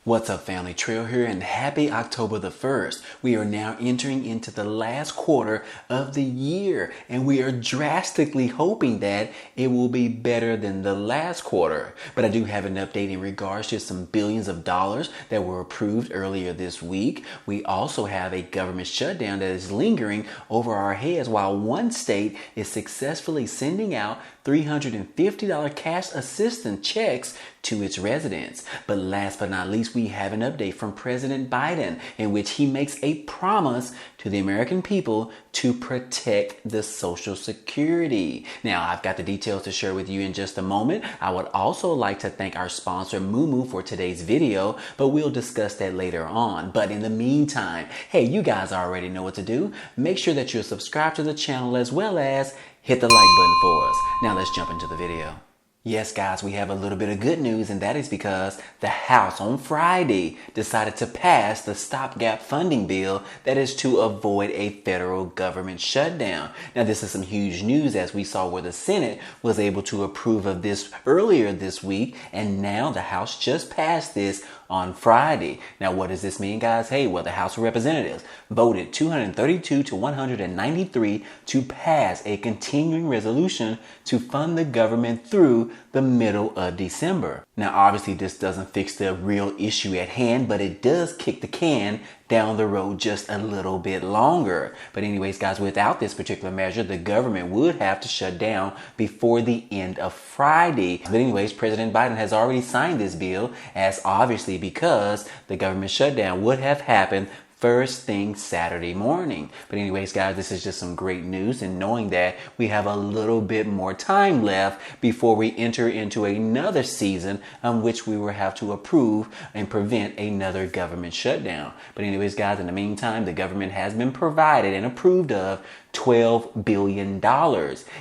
What's up, family? Trail here, and happy October the 1st. We are now entering into the last quarter of the year, and we are drastically hoping that it will be better than the last quarter. But I do have an update in regards to some billions of dollars that were approved earlier this week. We also have a government shutdown that is lingering over our heads while one state is successfully sending out $350 cash assistance checks to its residents. But last but not least, we have an update from President Biden in which he makes a promise to the American people to protect the Social Security. Now, I've got the details to share with you in just a moment. I would also like to thank our sponsor, Moo for today's video, but we'll discuss that later on. But in the meantime, hey, you guys already know what to do. Make sure that you're subscribed to the channel as well as hit the like button for us. Now let's jump into the video. Yes, guys, we have a little bit of good news, and that is because the House on Friday decided to pass the stopgap funding bill that is to avoid a federal government shutdown. Now, this is some huge news, as we saw where the Senate was able to approve of this earlier this week, and now the House just passed this on Friday. Now, what does this mean, guys? Hey, well, the House of Representatives voted 232 to 193 to pass a continuing resolution to fund the government through the middle of December. Now, obviously, this doesn't fix the real issue at hand, but it does kick the can down the road just a little bit longer. But anyways, guys, without this particular measure, the government would have to shut down before the end of Friday. But anyways, President Biden has already signed this bill, as obviously because the government shutdown would have happened first thing Saturday morning. But anyways, guys, this is just some great news, and knowing that we have a little bit more time left before we enter into another season on which we will have to approve and prevent another government shutdown. But anyways, guys, in the meantime, the government has been provided and approved of $12 billion.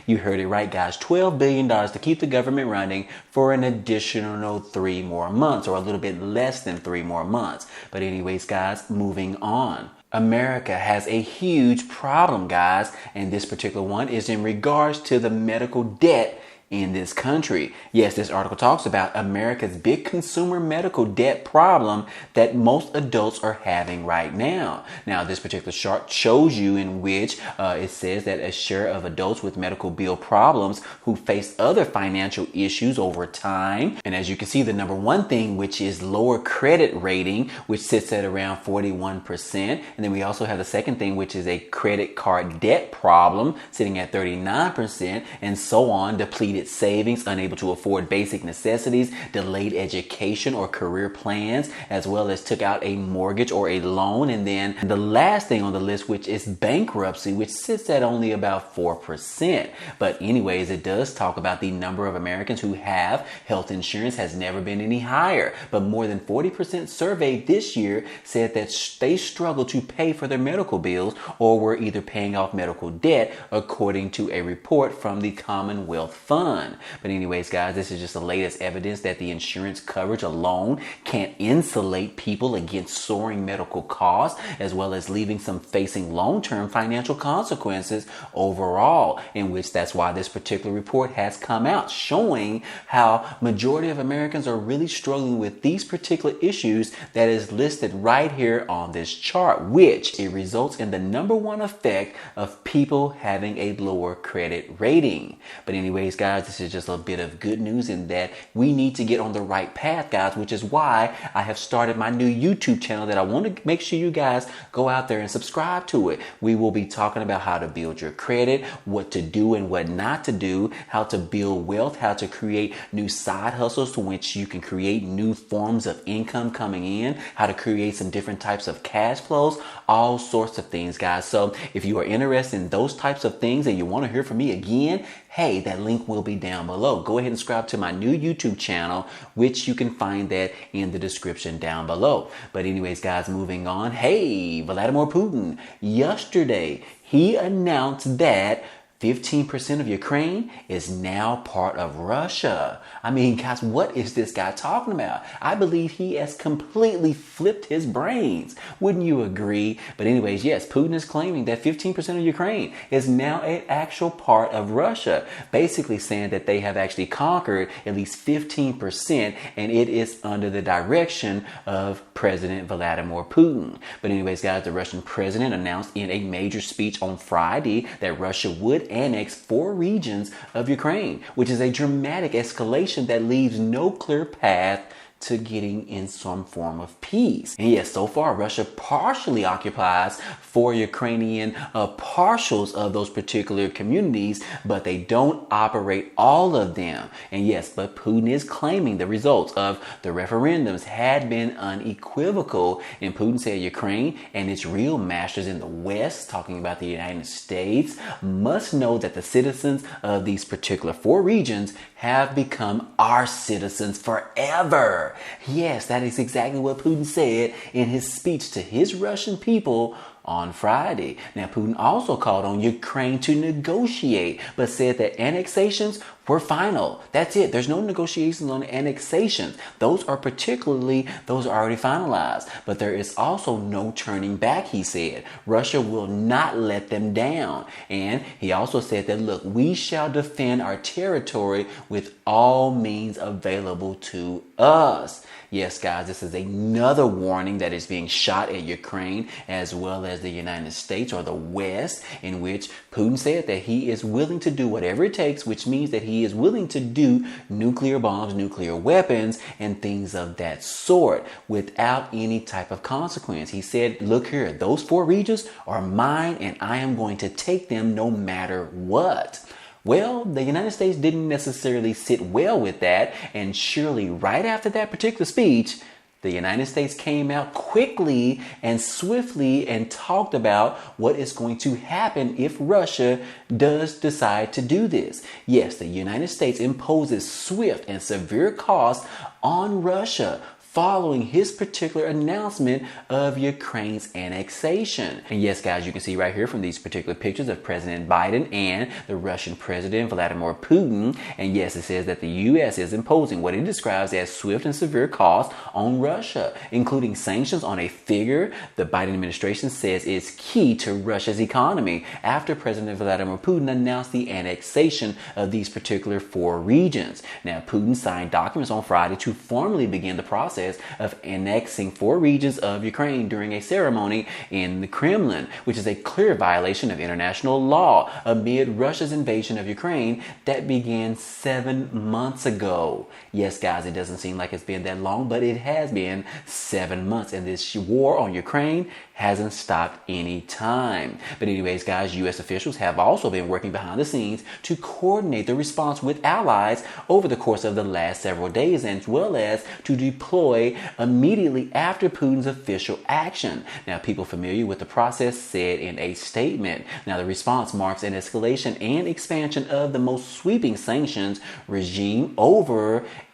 You heard it right, guys. $12 billion to keep the government running for an additional 3 more months, or a little bit less than 3 more months. But anyways, guys, moving on. America has a huge problem, guys, and this particular one is in regards to the medical debt in this country. Yes, this article talks about America's big consumer medical debt problem that most adults are having right now. Now, this particular chart shows you in which it says that a share of adults with medical bill problems who face other financial issues over time. And as you can see, the number one thing, which is lower credit rating, which sits at around 41%. And then we also have the second thing, which is a credit card debt problem sitting at 39%, and so on. Depleted savings, unable to afford basic necessities, delayed education or career plans, as well as took out a mortgage or a loan. And then the last thing on the list, which is bankruptcy, which sits at only about 4%. But anyways, it does talk about the number of Americans who have health insurance has never been any higher. But more than 40% surveyed this year said that they struggle to pay for their medical bills or were either paying off medical debt, according to a report from the Commonwealth Fund. But anyways, guys, this is just the latest evidence that the insurance coverage alone can't insulate people against soaring medical costs, as well as leaving some facing long-term financial consequences overall, in which that's why this particular report has come out, showing how majority of Americans are really struggling with these particular issues that is listed right here on this chart, which it results in the number one effect of people having a lower credit rating. But anyways, guys, this is just a bit of good news in that we need to get on the right path, guys, which is why I have started my new YouTube channel that I want to make sure you guys go out there and subscribe to it. We will be talking about how to build your credit, what to do and what not to do, how to build wealth, how to create new side hustles to which you can create new forms of income coming in, how to create some different types of cash flows, all sorts of things, guys. So if you are interested in those types of things and you want to hear from me again, hey, that link will be down below. Go ahead and subscribe to my new YouTube channel, which you can find that in the description down below. But anyways, guys, moving on. Hey, Vladimir Putin, yesterday, he announced that 15% of Ukraine is now part of Russia. I mean, guys, what is this guy talking about? I believe he has completely flipped his brains. Wouldn't you agree? But anyways, yes, Putin is claiming that 15% of Ukraine is now an actual part of Russia, basically saying that they have actually conquered at least 15%, and it is under the direction of President Vladimir Putin. But anyways, guys, the Russian president announced in a major speech on Friday that Russia would annex 4 regions of Ukraine, which is a dramatic escalation that leaves no clear path to getting in some form of peace. And yes, so far Russia partially occupies 4 Ukrainian partials of those particular communities, but they don't operate all of them. And yes, but Putin is claiming the results of the referendums had been unequivocal. And Putin said Ukraine and its real masters in the West, talking about the United States, must know that the citizens of these particular 4 regions have become our citizens forever. Yes, that is exactly what Putin said in his speech to his Russian people on Friday. Now, Putin also called on Ukraine to negotiate, but said that annexations were final. That's it. There's no negotiations on annexations. Those are already finalized. But there is also no turning back, he said. Russia will not let them down. And he also said that, look, we shall defend our territory with all means available to us. Yes, guys, this is another warning that is being shot at Ukraine as well as the United States or the West, in which Putin said that he is willing to do whatever it takes, which means that he is willing to do nuclear bombs, nuclear weapons, and things of that sort without any type of consequence. He said, look here, those 4 regions are mine and I am going to take them no matter what. Well, the United States didn't necessarily sit well with that, and surely right after that particular speech, the United States came out quickly and swiftly and talked about what is going to happen if Russia does decide to do this. Yes, the United States imposes swift and severe costs on Russia following his particular announcement of Ukraine's annexation. And yes, guys, you can see right here from these particular pictures of President Biden and the Russian President Vladimir Putin. And yes, it says that the U.S. is imposing what it describes as swift and severe costs on Russia, including sanctions on a figure the Biden administration says is key to Russia's economy after President Vladimir Putin announced the annexation of these particular 4 regions. Now, Putin signed documents on Friday to formally begin the process of annexing 4 regions of Ukraine during a ceremony in the Kremlin, which is a clear violation of international law amid Russia's invasion of Ukraine that began 7 months ago. Yes, guys, it doesn't seem like it's been that long, but it has been 7 months, and this war on Ukraine hasn't stopped any time. But anyways, guys, U.S. officials have also been working behind the scenes to coordinate the response with allies over the course of the last several days, as well as to deploy immediately after Putin's official action. Now, people familiar with the process said in a statement, now the response marks an escalation and expansion of the most sweeping sanctions regime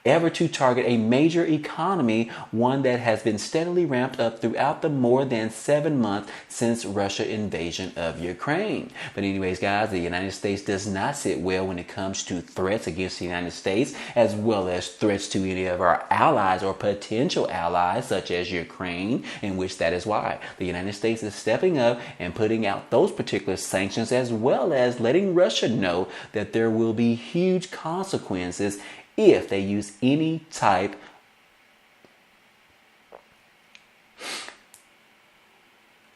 ever to target a major economy, one that has been steadily ramped up throughout the more than 7 months since Russia's invasion of Ukraine. But anyways, guys, the United States does not sit well when it comes to threats against the United States, as well as threats to any of our allies or potential allies, such as Ukraine, in which that is why the United States is stepping up and putting out those particular sanctions, as well as letting Russia know that there will be huge consequences if they use any type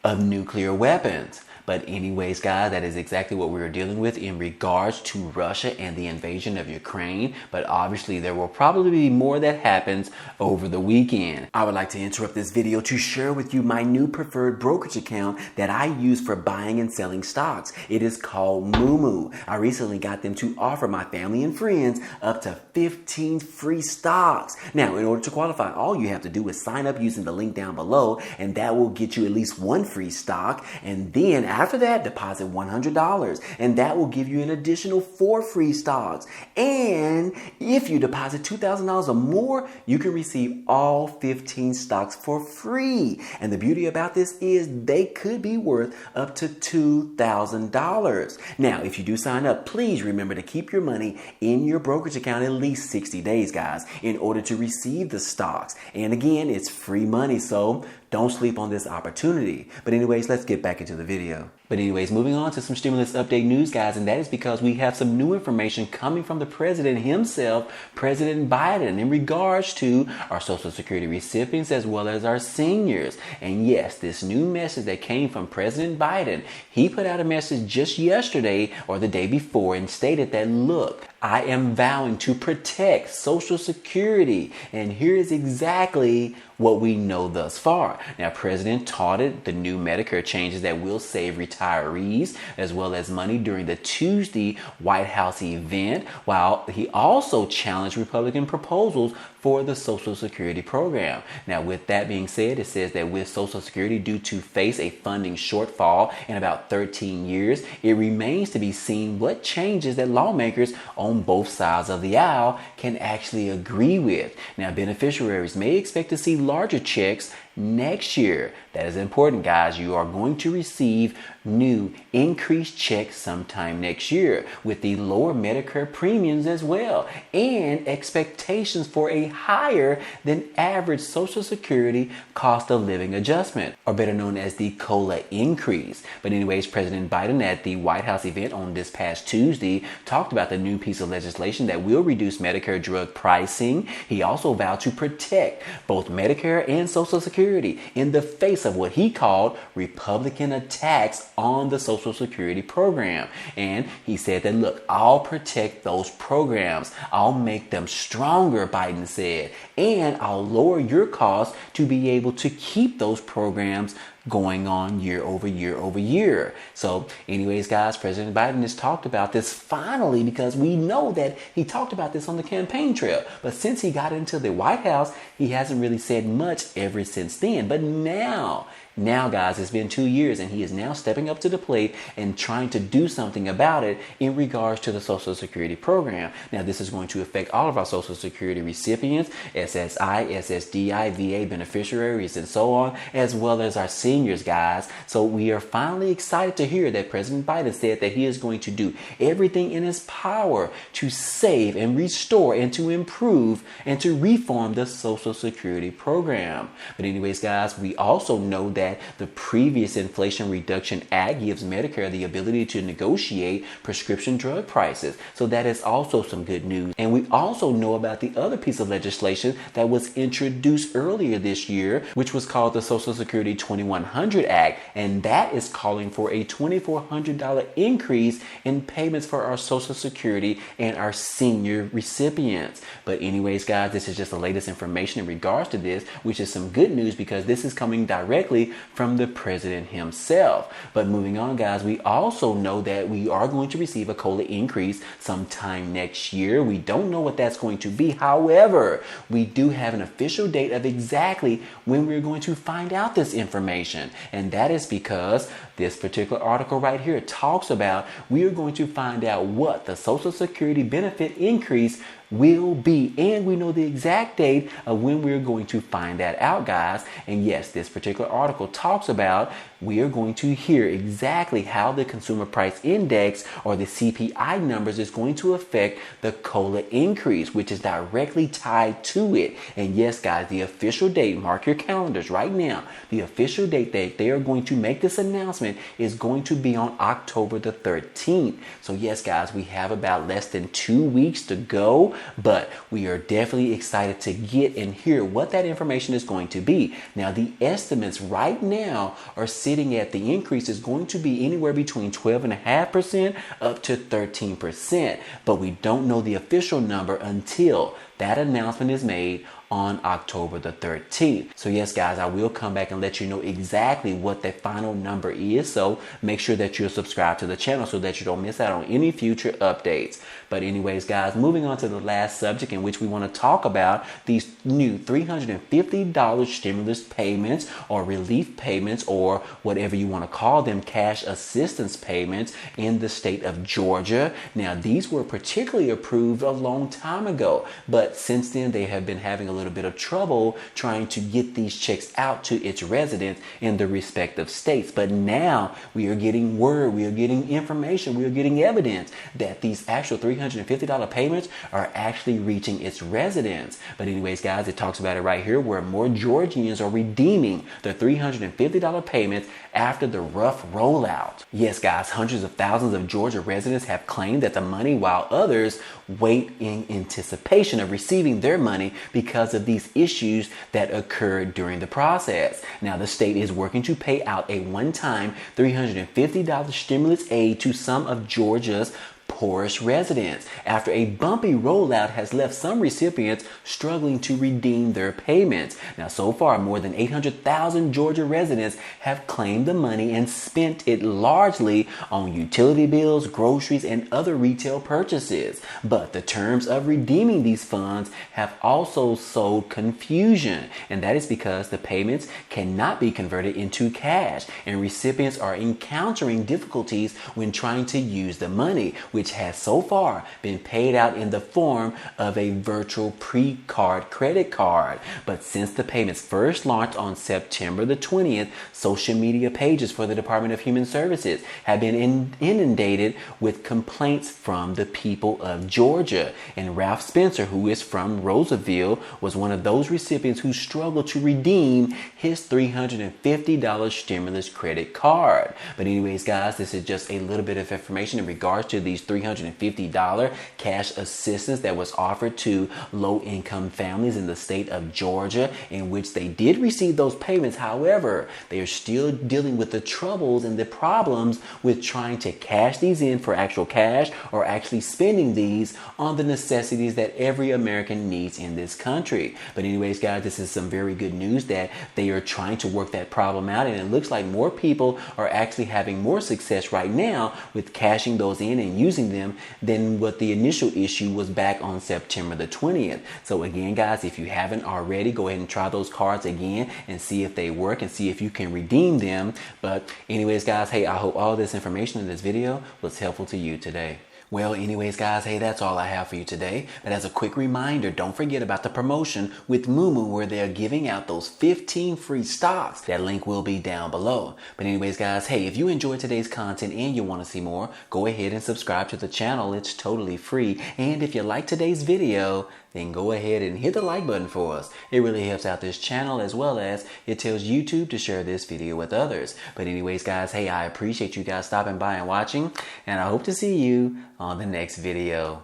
of nuclear weapons. But anyways, guys, that is exactly what we are dealing with in regards to Russia and the invasion of Ukraine. But obviously, there will probably be more that happens over the weekend. I would like to interrupt this video to share with you my new preferred brokerage account that I use for buying and selling stocks. It is called Moomoo. I recently got them to offer my family and friends up to 15 free stocks. Now, in order to qualify, all you have to do is sign up using the link down below, and that will get you at least 1 free stock. And then after that, deposit $100, and that will give you an additional 4 free stocks. And if you deposit $2,000 or more, you can receive all 15 stocks for free. And the beauty about this is they could be worth up to $2,000. Now, if you do sign up, please remember to keep your money in your brokerage account at least 60 days, guys, in order to receive the stocks. And again, it's free money, so don't sleep on this opportunity. But anyways, let's get back into the video. But anyways, moving on to some stimulus update news, guys, and that is because we have some new information coming from the president himself, President Biden, in regards to our Social Security recipients as well as our seniors. And yes, this new message that came from President Biden, he put out a message just yesterday or the day before and stated that, look, I am vowing to protect Social Security. And here is exactly what we know thus far. Now, President touted the new Medicare changes that will save retirees as well as money during the Tuesday White House event, while he also challenged Republican proposals for the Social Security program. Now, with that being said, it says that with Social Security due to face a funding shortfall in about 13 years, it remains to be seen what changes that lawmakers on both sides of the aisle can actually agree with. Now, beneficiaries may expect to see larger checks next year. That is important, guys. You are going to receive new increased checks sometime next year with the lower Medicare premiums as well, and expectations for a higher than average Social Security cost of living adjustment, or better known as the COLA increase. But anyways, President Biden at the White House event on this past Tuesday talked about the new piece of legislation that will reduce Medicare drug pricing. He also vowed to protect both Medicare and Social Security in the face of what he called Republican attacks on the Social Security program. And he said that, look, I'll protect those programs. I'll make them stronger, Biden said, and I'll lower your costs to be able to keep those programs going on year over year over year. So anyways, guys, President Biden has talked about this finally, because we know that he talked about this on the campaign trail. But since he got into the White House, he hasn't really said much ever since then. But now, guys, it's been 2 years and he is now stepping up to the plate and trying to do something about it in regards to the Social Security program. Now, this is going to affect all of our Social Security recipients, SSI, SSDI, VA beneficiaries, and so on, as well as our seniors, guys. So we are finally excited to hear that President Biden said that he is going to do everything in his power to save and restore and to improve and to reform the Social Security program. But anyways, guys, we also know that the previous Inflation Reduction Act gives Medicare the ability to negotiate prescription drug prices. So that is also some good news. And we also know about the other piece of legislation that was introduced earlier this year, which was called the Social Security 2100 Act. And that is calling for a $2,400 increase in payments for our Social Security and our senior recipients. But anyways, guys, this is just the latest information in regards to this, which is some good news because this is coming directly from the president himself. But moving on, guys, we also know that we are going to receive a COLA increase sometime next year. We don't know what that's going to be. However, we do have an official date of exactly when we're going to find out this information. And that is because this particular article right here talks about we are going to find out what the Social Security benefit increase will be, and we know the exact date of when we're going to find that out, guys. And yes, this particular article talks about we are going to hear exactly how the Consumer Price Index, or the CPI numbers, is going to affect the COLA increase, which is directly tied to it. And yes, guys, the official date, mark your calendars right now, the official date that they are going to make this announcement is going to be on October the 13th. So yes, guys, we have about less than 2 weeks to go, but we are definitely excited to get and hear what that information is going to be. Now, the estimates right now are sitting at the increase is going to be anywhere between 12.5% up to 13%, but we don't know the official number until that announcement is made on October the 13th. So yes, guys, I will come back and let you know exactly what the final number is. So make sure that you're subscribed to the channel so that you don't miss out on any future updates. But anyways, guys, moving on to the last subject in which we want to talk about these new $350 stimulus payments or relief payments or whatever you want to call them, cash assistance payments in the state of Georgia. Now, these were particularly approved a long time ago, but since then they have been having a little bit of trouble trying to get these checks out to its residents in the respective states. But now we are getting word, we are getting information, we are getting evidence that these actual $350 payments are actually reaching its residents. But anyways, guys, it talks about it right here where more Georgians are redeeming their $350 payments after the rough rollout. Yes, guys, hundreds of thousands of Georgia residents have claimed that the money, while others wait in anticipation of receiving their money because of these issues that occurred during the process. Now, the state is working to pay out a one-time $350 stimulus aid to some of Georgia's poorest residents after a bumpy rollout has left some recipients struggling to redeem their payments. Now, so far, more than 800,000 Georgia residents have claimed the money and spent it largely on utility bills, groceries, and other retail purchases. But the terms of redeeming these funds have also sowed confusion, and that is because the payments cannot be converted into cash, and recipients are encountering difficulties when trying to use the money, which has so far been paid out in the form of a virtual pre-card credit card. But since the payments first launched on September the 20th, social media pages for the Department of Human Services have been inundated with complaints from the people of Georgia. And Ralph Spencer, who is from Roseville, was one of those recipients who struggled to redeem his $350 stimulus credit card. But anyways, guys, this is just a little bit of information in regards to these $350 cash assistance that was offered to low-income families in the state of Georgia, in which they did receive those payments. However, they are still dealing with the troubles and the problems with trying to cash these in for actual cash or actually spending these on the necessities that every American needs in this country. But anyways, guys, this is some very good news that they are trying to work that problem out, and it looks like more people are actually having more success right now with cashing those in and using them than what the initial issue was back on September the 20th. So again, guys, if you haven't already, go ahead and try those cards again and see if they work and see if you can redeem them. But anyways, guys, hey, I hope all this information in this video was helpful to you today. Well, anyways, guys, hey, that's all I have for you today. But as a quick reminder, don't forget about the promotion with Moomoo, where they're giving out those 15 free stocks. That link will be down below. But anyways, guys, hey, if you enjoyed today's content and you want to see more, go ahead and subscribe to the channel. It's totally free. And if you like today's video, then go ahead and hit the like button for us. It really helps out this channel, as well as it tells YouTube to share this video with others. But anyways, guys, hey, I appreciate you guys stopping by and watching, and I hope to see you on the next video.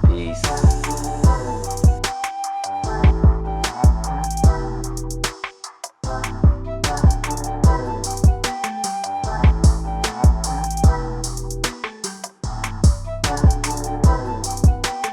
Peace.